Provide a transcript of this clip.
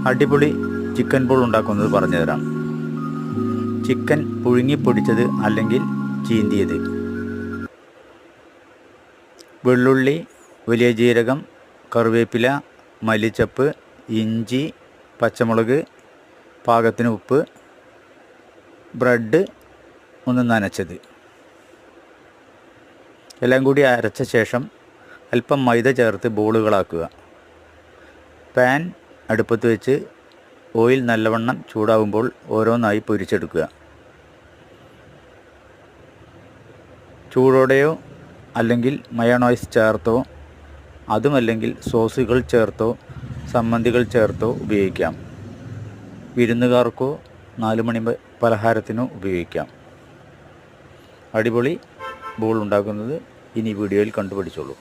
അടിപൊളി chicken ball ഉണ്ടാക്കുന്നത് പറഞ്ഞു തരാം. ചിക്കൻ പുഴുങ്ങിപ്പൊടിച്ചത് അല്ലെങ്കിൽ ചീന്തിയത്, വെള്ളുള്ളി, വലിയ ജീരകം, കറിവേപ്പില, മല്ലിച്ചപ്പ്, ഇഞ്ചി, പച്ചമുളക്, പാകത്തിന് ഉപ്പ്, ബ്രെഡ് ഒന്ന് നനച്ചത്, എല്ലാം കൂടി അരച്ച ശേഷം അല്പം മൈദ ചേർത്ത് ബോളുകളാക്കുക. പാൻ അടുപ്പത്ത് വെച്ച് ഓയിൽ നല്ലവണ്ണം ചൂടാകുമ്പോൾ ഓരോന്നായി പൊരിച്ചെടുക്കുക. ചൂടോടെയോ അല്ലെങ്കിൽ മയോണൈസ് ചേർത്തോ അതുമല്ലെങ്കിൽ സോസുകൾ ചേർത്തോ സമ്മന്തികൾ ചേർത്തോ ഉപയോഗിക്കാം. വിരുന്നുകാർക്കോ 4 മണി പലഹാരത്തിനോ ഉപയോഗിക്കാം. അടിപൊളി ബോൾ ഉണ്ടാക്കുന്നത് ഇനി വീഡിയോയിൽ കണ്ടുപിടിച്ചോളൂ.